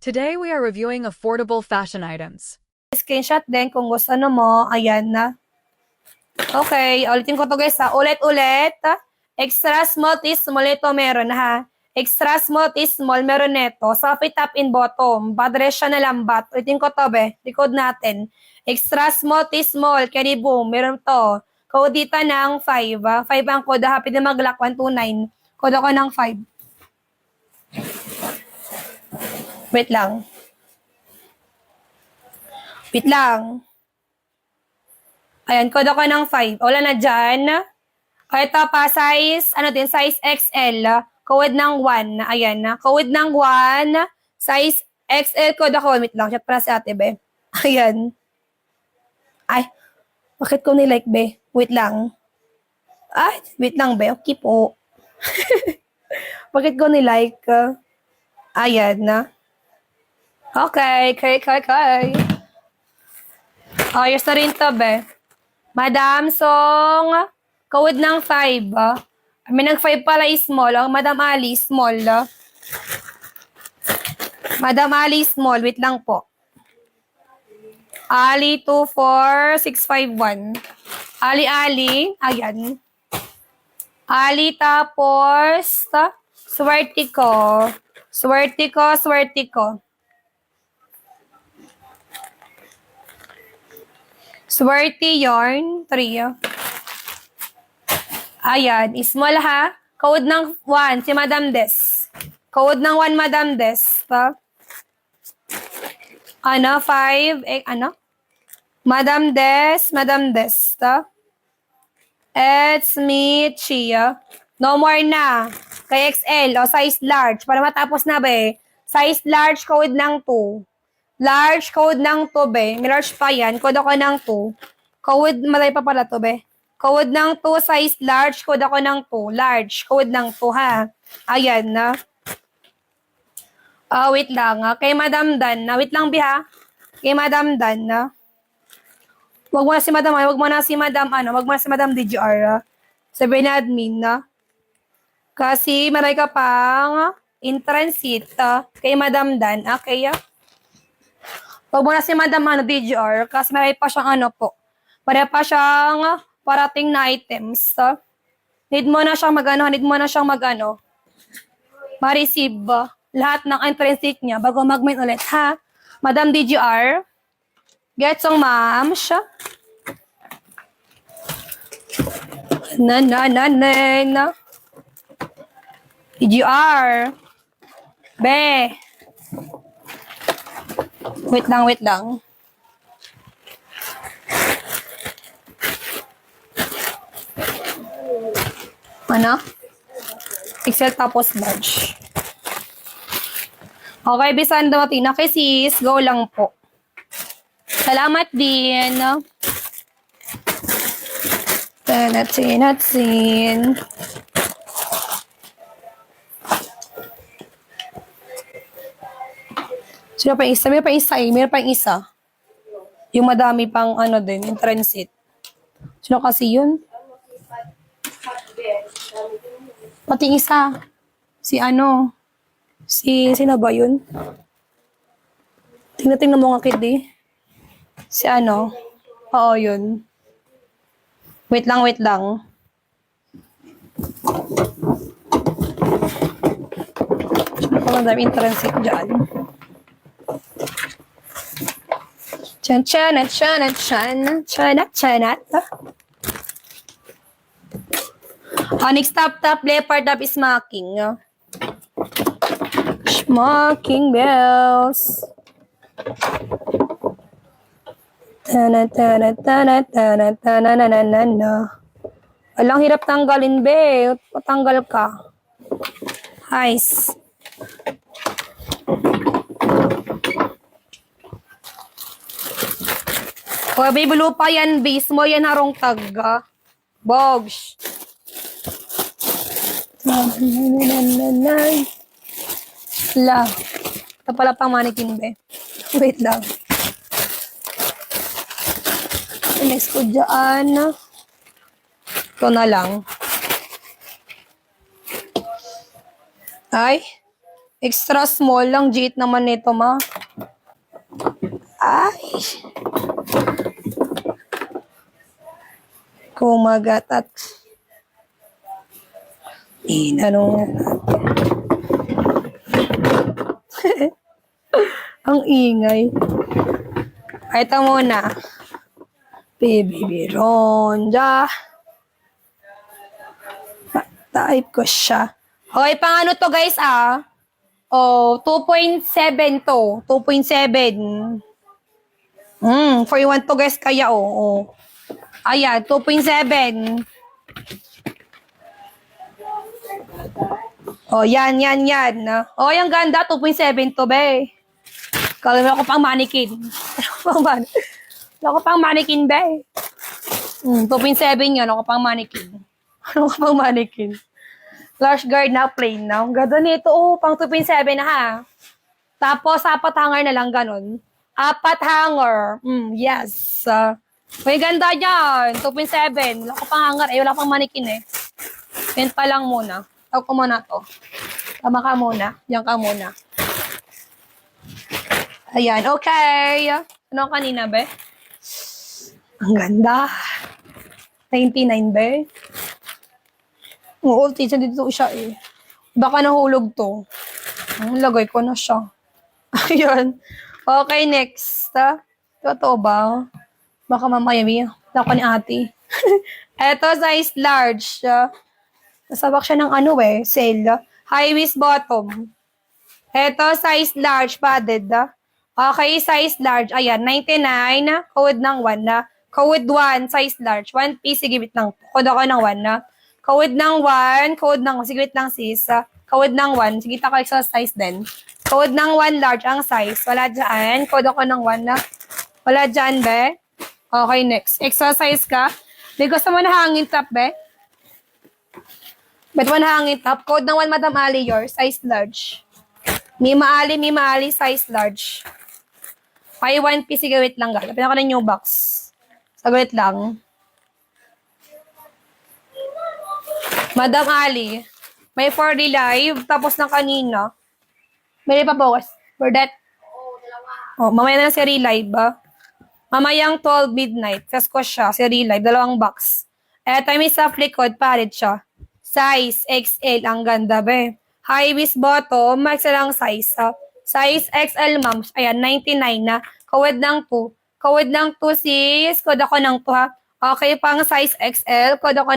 Today we are reviewing affordable fashion items. Screenshot din kung gusto mo. Ayan na. Okay, ulitin ko to guys ha. Ulit-ulit. Extra small, small ito meron ha. Extra small, small meron neto. Soft top in bottom. Badres siya na lambat. Ulitin ko to be. Record natin. Extra small, small. Carry boom. Meron to. Code dito ng 5. 5 ang code. Happy na mag-lock 129. Code ako ng 5. Wait lang. Wait lang. Ayan, code ako ng 5. Wala na dyan. Ito pa, size, size XL. Code ng 1. Ayan na. Code ng 1. Size XL, code ako. Wait lang, chat para si ate, be. Ayan. Ay, bakit ko nilike, be? Wait lang. Ay, wait lang, be. Okay po. Bakit ko nilike? Ayan na. Okay. Ayos na rin to, be. Madam Song, code ng 5. May nag-5 pala small. Madam Ali, small. Madam Ali, small. Wait lang po. Ali 24651. Ali. Ayan. Ali tapos swerte ko. Swerte yarn, 3. Ayan, small ha. Code ng 1, si Madam Des. Code ng 1, Madam Des. 5, Madam Des. It's me, Chia. No more na. Kay XL, o size large. Para matapos na, be. Size large, code ng 2. Large, code ng 2, be. May large pa yan. Code ako ng 2. Code, malay pa pala to, be. Code ng 2, size large. Code ako ng 2. Large, code ng 2, ha. Ayan, na. Wait lang, ha. Kay Madam Dan, na. Wait lang, be, ha. Kay Madam Dan, na. Wag mo na si Madam DGR, ha. Sabi na admin, na. Kasi, maray ka pang in transit, kay Madam Dan, okay, ha. Wag mo na si Madam DGR kasi may pa siyang para pa siyang parating na items. Need mo na siyang ma-receive lahat ng entrance niya bago mag-main ulit, ha? Madam DGR, get song ma'am siya. Na. DGR. Be. Wait lang. Excel tapos large. Okay, bisan dumating na kay sis. Go lang po. Salamat din. Natin. Sino pa isa? Meron pa isa. Yung madami pang din, yung transit. Sino kasi yun? Pati isa. Sino ba yun? Tingnan mo nga kid eh. Oo, yun. Wait lang. Sino pa madami yung transit dyan? Chanat. Next top leopard top is smocking. Smocking bells. Walang hirap tanggalin, be. Patanggal ka. Nice. Baby blue pa yan, base mo yan harong tagga. Bogs. La. Ito pala pang mannequin, be. Wait lang. Next ko dyan. Ito na lang. Ay. Extra small lang. G8 naman nito, ma. Ay. Kumagat at inano. Ang ingay. Ay, ito muna. Baby Ronda. Type ko siya. Okay, pang ano to guys Oh, 2.7 to. 2.7. For you want to guys kaya oh. Ayan, 2.7. Oh, yan. Oh, yung ganda, 2.7 to, be. Kala mo ako pang mannequin. Ako pang mannequin, be. 2.7 yan, ako pang mannequin. Ano ka pang mannequin? Large guard na, plain na. Ang ganda nito, pang 2.7 na ha. Tapos, 4 hanger na lang, ganun. 4 hanger. Yes. May ganda dyan. 2.7. Wala ko pang hanger. Wala pang mannequin eh. Yan pa lang muna. Tawag ko muna to. Tama ka muna. Yan ka muna. Ayan, okay. Ano kanina, be? Ang ganda. 99, be. Oo, teacher, dito siya eh. Baka nahulog to. Lagay ko na siya. Ayan. Okay, next. Totoo ba? Baka mamaya, ako ni ate. Eto, size large. Nasabak siya ng sale. High-waist bottom. Eto, size large, padded. Okay, size large. Ayan, 99. Code ng 1 na. Code 1, size large. 1 piece, sige, wait lang. Code ako ng 1 na. Code ng 1, code ng, sige, wait lang sis. Code ng 1, sige, ako exercise din. Code ng 1 large ang size. Wala dyan. Code ako ng 1 na. Wala dyan, be. Okay, next. Exercise ka. May gusto mo na hangin top, be? But 1 hangin top. Code ng 1, Madam Ali, yours. Size large. Mima Ali, size large. Okay, 1 piece. Sige, wait lang. Lapin ako ng new box. Saglit lang. Madam Ali, may 4D live. Tapos ng kanina. May pa focus. For that. Oh, mamaya na si relive, ba? Mamayang 12 midnight. Fast ko siya. Si relive. 2 box. Eto, may soft likod. Pared siya. Size XL. Ang ganda, be. High waist bottom. Max lang size. Size XL, ma'am. Ayan, 99 na. Kawad ng 2. Kawad ng 2, sis. Kod ako ng 2, ha. Okay, pang size XL. Kod ako